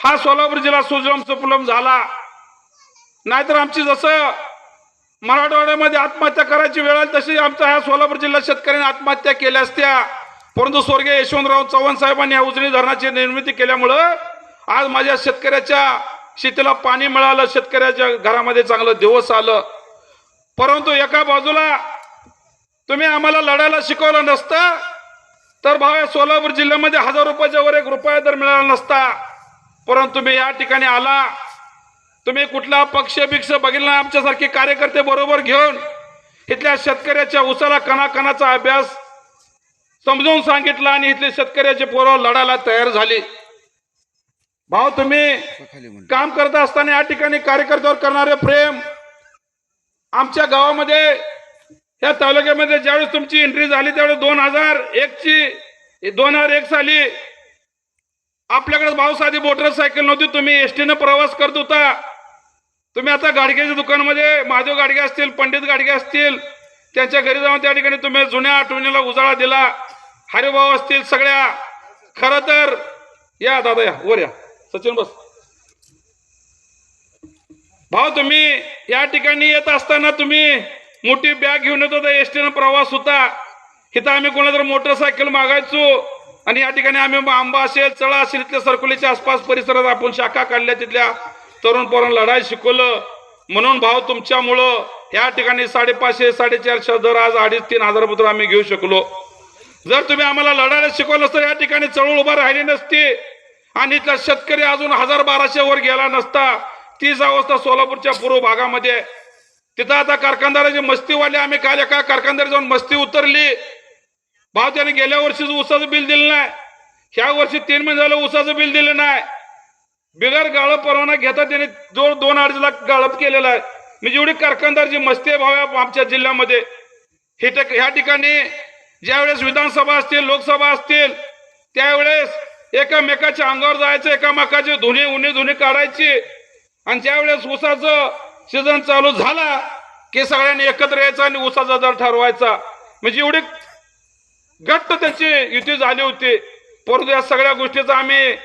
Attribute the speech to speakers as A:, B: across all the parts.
A: हा सोलापूर जिल्हा सुजलाम सुफलाम झाला. नाहीतर आमची जसं मराठवाड्यामध्ये आत्महत्या करायची वेळ आली तशी आमचा ह्या सोलापूर जिल्ह्यात शेतकऱ्यांनी आत्महत्या केल्या असत्या. परंतु स्वर्गीय यशवंतराव चव्हाण साहेबांनी या उजनी धरणाची निर्मिती केल्यामुळं आज माझ्या शेतकऱ्याच्या शेतीला पाणी मिळालं, शेतकऱ्याच्या घरामध्ये चांगलं दिवस आलं. परंतु एका बाजूला तुम्ही आम्हाला लढायला शिकवलं नसतं तर भाऊ या सोलापूर जिल्ह्यामध्ये 1000 रुपयाच्या वर 1 रुपया दर मिळाला नसता. परंतु तुम्ही या ठिकाणी आला, तुम्ही कुठला पक्ष बिक्ष बघितला, आमच्यासारखे कार्यकर्ते बरोबर घेऊन इथल्या शेतकऱ्याच्या उसाला कणाकणाचा अभ्यास समजून सांगितला आणि इथले शेतकऱ्याचे पोरं लढायला तयार झाली. भाऊ तुम्ही काम करत असताना या ठिकाणी कार्यकर्त्यावर करणारे प्रेम आमच्या गावामध्ये या तालुक्यामध्ये ज्यावेळेस तुमची एंट्री झाली त्यावेळेस 2001 साली आपल्याकडे भाऊ साधी मोटरसायकल नव्हती, तुम्ही एसटीने प्रवास करत होता. तुम्ही आता गाडग्याच्या दुकानामध्ये महादेव गाडगे असतील, पंडित गाडगे असतील, त्यांच्या घरी जाऊन त्या ठिकाणी तुम्ही जुन्या आठवणीला उजाळा दिला. हरिभाऊ असतील सगळ्या. खरं तर या दादा, या वर या, सचिन बस. भाऊ तुम्ही या ठिकाणी येत असताना तुम्ही मोठी बॅग घेऊन येत होता, एसटीने प्रवास होता. इथं आम्ही कोणाला मोटरसायकल मागायचो आणि या ठिकाणी आम्ही आंबा असेल, चळा असेल, इथल्या सरकुलीच्या आसपास परिसरात आपण शाखा काढल्या, तिथल्या तरुण पोरांना लढाई शिकवलं. म्हणून भाऊ तुमच्यामुळं या ठिकाणी 550 450 दर आज 2,500 3,000 पत्र आम्ही घेऊ शकलो. जर तुम्ही आम्हाला लढायला शिकवलं असतं या ठिकाणी चळवळ उभा राहिली नसती आणि इथला शेतकरी अजून 1000-1200 वर गेला नसता. तीच अवस्था सोलापूरच्या पूर्व भागामध्ये. तिथं आता कारखानदाराची मस्तीवाले, आम्ही काल एका कारखानदारी जाऊन मस्ती उतरली. भाव त्याने गेल्या वर्षीच ऊसाचं बिल दिलं नाही, ह्या वर्षी 3 महिने झालं ऊसाचं बिल दिलं नाही. बिगर गाळप परवाना घेता त्याने 2-2.5 लाख गाळप केलेला आहे. म्हणजे एवढी कारखानदारची मस्ती आहे भाव आमच्या जिल्ह्यामध्ये. ह्या ठिकाणी ज्यावेळेस विधानसभा असतील, लोकसभा असतील, त्यावेळेस एकामेकाच्या अंगावर जायचं, एकामेकाची धुणी काढायची आणि ज्यावेळेस ऊसाचं सीझन चालू झाला की सगळ्यांनी एकत्र यायचं आणि ऊसाचा दर ठरवायचा. म्हणजे एवढी घट्ट त्याची युती झाली होती. परंतु या सगळ्या गोष्टीचा आम्ही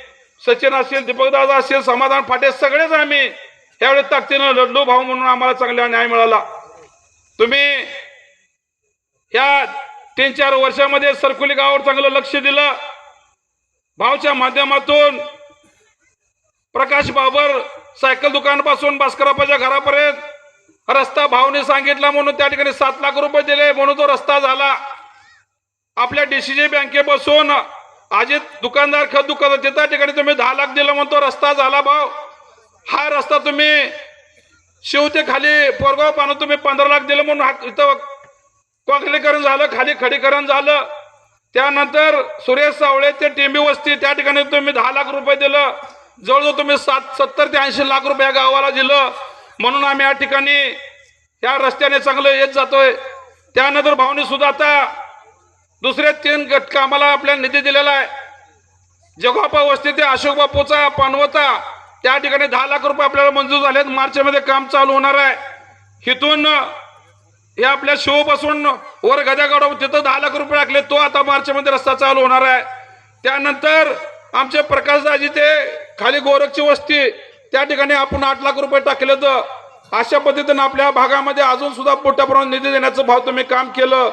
A: सचिन असेल, दीपकदादा असेल, समाधान फाटे सगळेच आम्ही त्यावेळेस ताकदीनं लढलो भाऊ, म्हणून आम्हाला चांगला न्याय मिळाला. तुम्ही ह्या 3-4 वर्षामध्ये सरकुली गावावर चांगलं लक्ष दिलं. भाऊच्या माध्यमातून प्रकाश बाबर सायकल दुकानापासून भास्करापाच्या घरापर्यंत रस्ता भावने सांगितला म्हणून त्या ठिकाणी 7 लाख रुपये दिले म्हणून तो रस्ता झाला. आपल्या डीसीजी बँकेपासून अजित दुकानदार खत दुकान त्या ठिकाणी तुम्ही 10 लाख दिलं म्हणून तो रस्ता झाला. भाऊ हा रस्ता तुम्ही शिव ते खाली पोरगाव पानं तुम्ही 15 लाख दिलं म्हणून इथं कॉंक्रिटीकरण झालं, खाली खडीकरण झालं. त्यानंतर सुरेश सावळे ते टेंबी वस्ती त्या ठिकाणी तुम्ही 10 लाख रुपये दिलं. जवळजवळ तुम्ही 70 ते 80 लाख रुपये गावाला दिलं. म्हणून आम्ही या ठिकाणी या रस्त्याने चांगलं येत जातोय. त्यानंतर भावनी सुद्धा आता दुसरे 3 गट आम्हाला आपल्या निधी दिलेला आहे. जगोपा वस्ती ते अशोक बापूचा पानवता त्या ठिकाणी 10 लाख रुपये आपल्याला मंजूर झालेत. मार्च मध्ये काम चालू होणार आहे. इथून हे आपल्या शिवपासून वर गद्यागाव तिथं 10 लाख रुपये टाकले, तो आता मार्च मध्ये रस्ता चालू होणार आहे. त्यानंतर आमचे प्रकाशदाजी ते खाली गोरखची वस्ती त्या ठिकाणी आपण 8 लाख रुपये टाकले. तर अशा पद्धतीने आपल्या भागामध्ये अजून सुद्धा मोठ्या प्रमाणात निधी देण्याचं भाव तुम्ही काम केलं.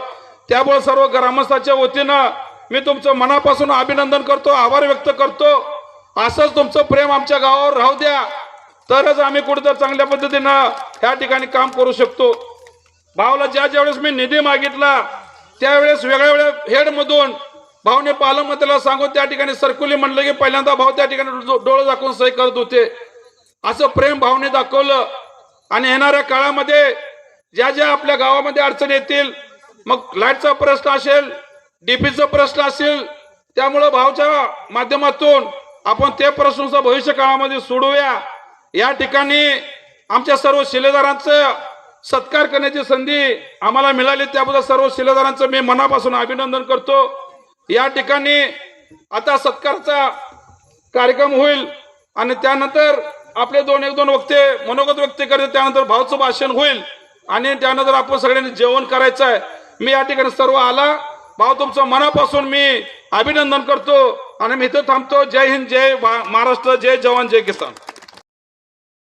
A: त्यामुळे सर्व ग्रामस्थांच्या वतीनं मी तुमचं मनापासून अभिनंदन करतो, आभार व्यक्त करतो. असंच तुमचं प्रेम आमच्या गावावर राहू द्या, तरच आम्ही कुठेतरी चांगल्या पद्धतीनं ह्या ठिकाणी काम करू शकतो. भावला ज्यावेळेस मी निधी मागितला त्यावेळेस वेगळ्या हेडमधून भावने पालकमंत्र्याला सांगून त्या ठिकाणी सरकुली म्हणलं की पहिल्यांदा भाव त्या ठिकाणी डोळे दाखवून सही करत होते. असं प्रेम भावने दाखवलं. आणि येणाऱ्या काळामध्ये ज्या आपल्या गावामध्ये अडचणी येतील, मग लाईटचा प्रश्न असेल, डीपीचा प्रश्न असेल, त्यामुळं भावच्या माध्यमातून आपण ते प्रश्न भविष्य काळामध्ये सोडवूया. या ठिकाणी आमच्या सर्व शिलेदारांचं सत्कार करण्याची संधी आम्हाला मिळाली, त्याबद्दल सर्व शिलेदारांचं मी मनापासून अभिनंदन करतो. या ठिकाणी आता सत्कारचा कार्यक्रम होईल आणि त्यानंतर आपले 1-2 वक्ते मनोगत व्यक्त करते, त्यानंतर भाऊचं भाषण होईल आणि त्यानंतर आपण सगळ्यांनी जेवण करायचं आहे. मी या ठिकाणी सर्व आला भाऊ तुमचं मनापासून मी अभिनंदन करतो. आणि मी इथं थांबतो. जय हिंद, जय महाराष्ट्र, जय जवान, जय किसान.